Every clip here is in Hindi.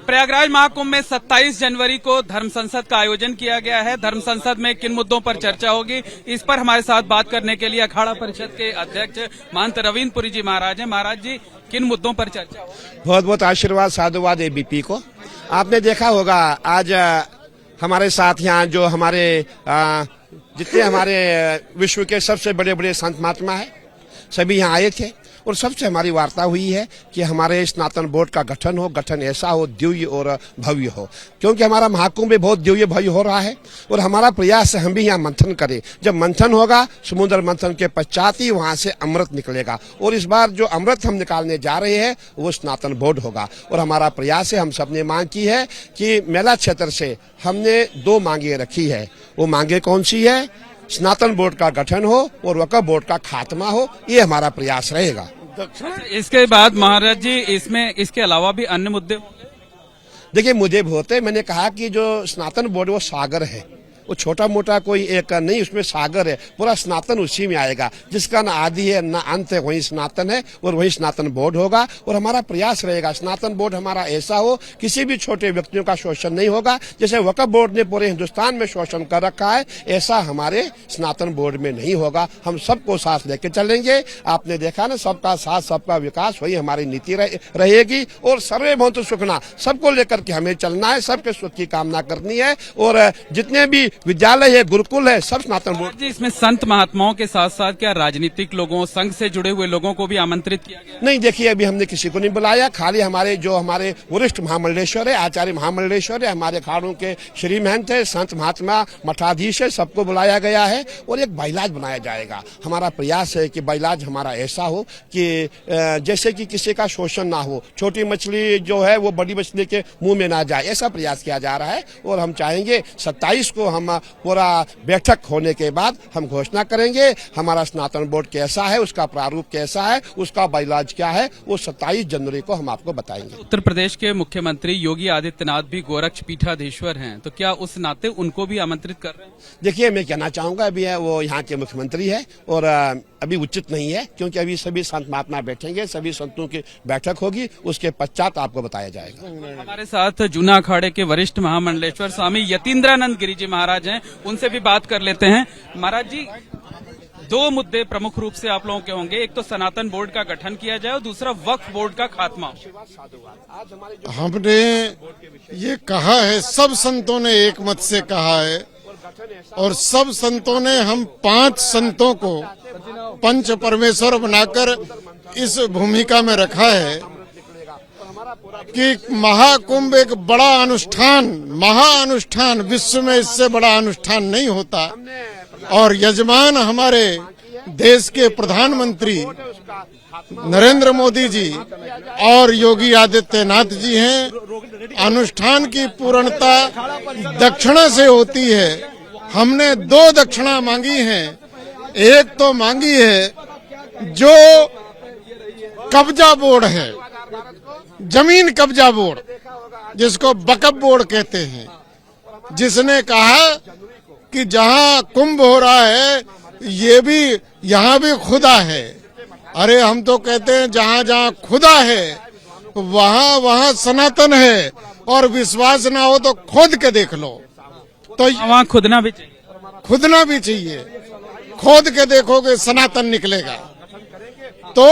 प्रयागराज महाकुंभ में 27 जनवरी को धर्म संसद का आयोजन किया गया है। धर्म संसद में किन मुद्दों पर चर्चा होगी, इस पर हमारे साथ बात करने के लिए अखाड़ा परिषद के अध्यक्ष महंत रविन्द्रपुरी जी महाराज हैं। महाराज जी, किन मुद्दों पर चर्चा होगी? बहुत बहुत आशीर्वाद, साधुवाद एबीपी को। आपने देखा होगा आज हमारे साथ यहाँ जो हमारे जितने हमारे विश्व के सबसे बड़े बड़े संत महात्मा है, सभी यहाँ आए थे और सबसे हमारी वार्ता हुई है कि हमारे स्नातन बोर्ड का गठन हो, गठन ऐसा हो दिव्य और भव्य हो, क्योंकि हमारा महाकुंभ भी बहुत दिव्य भव्य हो रहा है और हमारा प्रयास है हम भी यहाँ मंथन करें। जब मंथन होगा, समुद्र मंथन के पश्चात ही वहाँ से अमृत निकलेगा और इस बार जो अमृत हम निकालने जा रहे हैं वो स्नातन बोर्ड होगा। और हमारा प्रयास है, हम सबने मांग की है कि मेला क्षेत्र से हमने 2 मांगे रखी है। वो मांगे कौन सी है? स्नातन बोर्ड का गठन हो और वक्फ बोर्ड का खात्मा हो, ये हमारा प्रयास रहेगा। इसके बाद महाराज जी, इसमें इसके अलावा भी अन्य मुद्दे? देखिए, मुझे बहुत है, मैंने कहा कि जो स्नातन बोर्ड वो सागर है, वो छोटा मोटा कोई एक नहीं, उसमें सागर है। पूरा स्नातन उसी में आएगा, जिसका न आदि है न अंत है, वही स्नातन है और वही स्नातन बोर्ड होगा। और हमारा प्रयास रहेगा स्नातन बोर्ड हमारा ऐसा हो किसी भी छोटे व्यक्तियों का शोषण नहीं होगा। जैसे वक्फ बोर्ड ने पूरे हिंदुस्तान में शोषण कर रखा है, ऐसा हमारे स्नातन बोर्ड में नहीं होगा। हम सबको साथ लेके चलेंगे। आपने देखा ना, सबका साथ सबका विकास, वही हमारी नीति रहेगी। और सर्वभौम सुखना, सबको लेकर के हमें चलना है, सबके सुख की कामना करनी है। और जितने भी विद्यालय है, गुरुकुल है, सब स्नातन बोर्ड। जी, इसमें संत महात्माओं के साथ साथ क्या राजनीतिक लोगों, संघ से जुड़े हुए लोगों को भी आमंत्रित किया गया? नहीं, देखिए, अभी हमने किसी को नहीं बुलाया। खाली हमारे जो हमारे वरिष्ठ महामंडलेश्वर है, आचार्य महामंडलेश्वर है, हमारे अखाड़ों के श्री महंत है, संत महात्मा मठाधीश है, सबको बुलाया गया है। और एक बाइलाज बनाया जाएगा। हमारा प्रयास है कि बाइलाज हमारा ऐसा हो कि जैसे कि किसी का शोषण ना हो, छोटी मछली जो है वो बड़ी मछली के मुंह में ना जाए, ऐसा प्रयास किया जा रहा है। और हम चाहेंगे 27 को हम पूरा बैठक होने के बाद हम घोषणा करेंगे हमारा स्नातन बोर्ड कैसा है, उसका प्रारूप कैसा है, उसका बाइलाज क्या है, वो 27 जनवरी को हम आपको बताएंगे। उत्तर प्रदेश के मुख्यमंत्री योगी आदित्यनाथ भी गोरक्ष पीठाधीश्वर हैं, तो क्या उस नाते उनको भी आमंत्रित कर रहे हैं? देखिए, मैं कहना चाहूंगा, अभी वो यहाँ के मुख्यमंत्री है और अभी उचित नहीं है, क्योंकि अभी सभी संत महात्मा बैठेंगे, सभी संतों की बैठक होगी, उसके पश्चात आपको बताया जाएगा। हमारे साथ जूना अखाड़े के वरिष्ठ महामंडलेश्वर स्वामी यतीन्द्रानंद गिरी जी महाराज हैं, उनसे भी बात कर लेते हैं। महाराज जी, 2 मुद्दे प्रमुख रूप से आप लोगों के होंगे, एक तो सनातन बोर्ड का गठन किया जाए और दूसरा वक्फ बोर्ड का खात्मा। हमने ये कहा है, सब संतों ने एक मत से कहा है और सब संतों ने हम 5 संतों को पंच परमेश्वर बनाकर इस भूमिका में रखा है कि महाकुंभ एक बड़ा अनुष्ठान, महाअनुष्ठान, विश्व में इससे बड़ा अनुष्ठान नहीं होता। और यजमान हमारे देश के प्रधानमंत्री नरेंद्र मोदी जी और योगी आदित्यनाथ जी हैं। अनुष्ठान की पूर्णता दक्षिणा से होती है। हमने 2 दक्षिणा मांगी हैं। एक तो मांगी है जो कब्जा बोर्ड है, जमीन कब्जा बोर्ड, जिसको वक्फ बोर्ड कहते हैं, जिसने कहा कि जहां कुंभ हो रहा है ये भी, यहाँ भी खुदा है। अरे हम तो कहते हैं जहां जहां खुदा है वहां वहां सनातन है, और विश्वास ना हो तो खोद के देख लो। तो वहाँ खुदना भी चाहिए, खुदना भी चाहिए, खोद के देखोगे सनातन निकलेगा। तो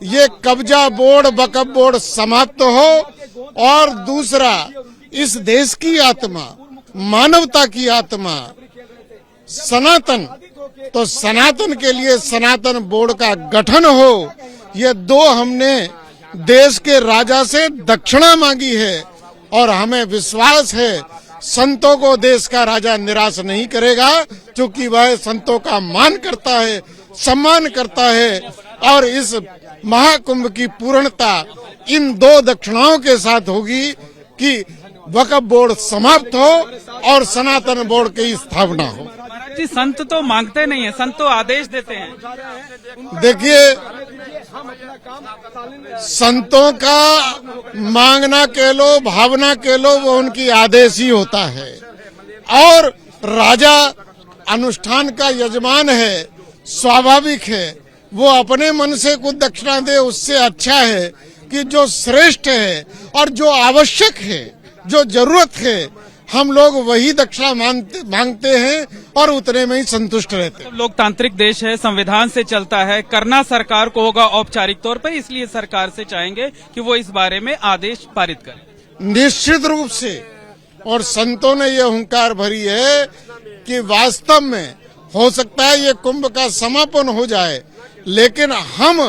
ये कब्जा बोर्ड, वक्फ बोर्ड समाप्त हो। और दूसरा, इस देश की आत्मा, मानवता की आत्मा सनातन, तो सनातन के लिए सनातन बोर्ड का गठन हो। ये 2 हमने देश के राजा से दक्षिणा मांगी है और हमें विश्वास है संतों को देश का राजा निराश नहीं करेगा, क्योंकि वह संतों का मान करता है, सम्मान करता है। और इस महाकुंभ की पूर्णता इन 2 दक्षिणाओं के साथ होगी कि वक्फ बोर्ड समाप्त हो और सनातन बोर्ड की स्थापना हो। जी, संत तो मांगते नहीं है, संत तो आदेश देते हैं। देखिए, संतों का मांगना कह लो, भावना कह लो, वो उनकी आदेश ही होता है। और राजा अनुष्ठान का यजमान है, स्वाभाविक है वो अपने मन से कुछ दक्षिणा दे, उससे अच्छा है कि जो श्रेष्ठ है और जो आवश्यक है, जो जरूरत है, हम लोग वही दक्षिणा मांगते हैं और उतने में ही संतुष्ट रहते हैं। लोकतांत्रिक देश है, संविधान से चलता है, करना सरकार को होगा औपचारिक तौर पर, इसलिए सरकार से चाहेंगे कि वो इस बारे में आदेश पारित करे। निश्चित रूप से, और संतों ने ये हुंकार भरी है कि वास्तव में हो सकता है ये कुंभ का समापन हो जाए, लेकिन हम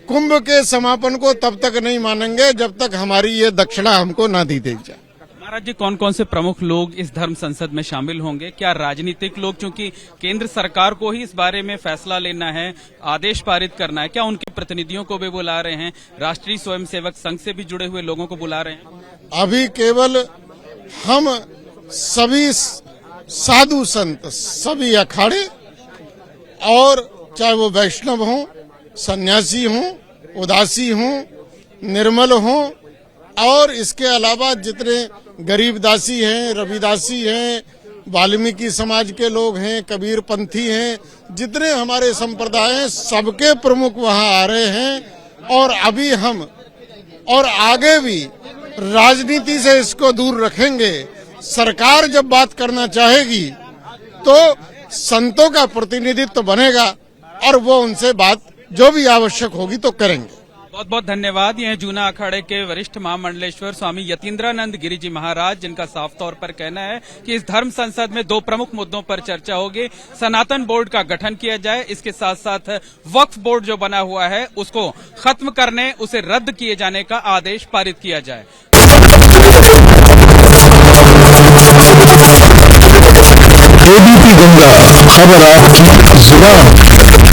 कुंभ के समापन को तब तक नहीं मानेंगे जब तक हमारी ये दक्षिणा हमको ना दी जाए। महाराज जी, कौन कौन से प्रमुख लोग इस धर्म संसद में शामिल होंगे? क्या राजनीतिक लोग, चूंकि केंद्र सरकार को ही इस बारे में फैसला लेना है, आदेश पारित करना है, क्या उनके प्रतिनिधियों को भी बुला रहे हैं? राष्ट्रीय स्वयंसेवक संघ से भी जुड़े हुए लोगों को बुला रहे हैं? अभी केवल हम सभी साधु संत, सभी अखाड़े, और चाहे वो वैष्णव हों, सन्यासी हों, उदासी हों, निर्मल हों, और इसके अलावा जितने गरीबदासी हैं, रविदासी हैं, वाल्मीकि समाज के लोग हैं, कबीर पंथी हैं, जितने हमारे संप्रदाय हैं, सबके प्रमुख वहां आ रहे हैं। और अभी हम और आगे भी राजनीति से इसको दूर रखेंगे। सरकार जब बात करना चाहेगी तो संतों का प्रतिनिधित्व बनेगा और वो उनसे बात जो भी आवश्यक होगी तो करेंगे। बहुत बहुत धन्यवाद। ये जूना अखाड़े के वरिष्ठ महामंडलेश्वर स्वामी यतीन्द्रानंद गिरी जी महाराज, जिनका साफ तौर पर कहना है कि इस धर्म संसद में दो प्रमुख मुद्दों पर चर्चा होगी। सनातन बोर्ड का गठन किया जाए, इसके साथ साथ वक्फ बोर्ड जो बना हुआ है उसको खत्म करने, उसे रद्द किए जाने का आदेश पारित किया जाए। एबीपी गंगा, खबर आपकी जुबान।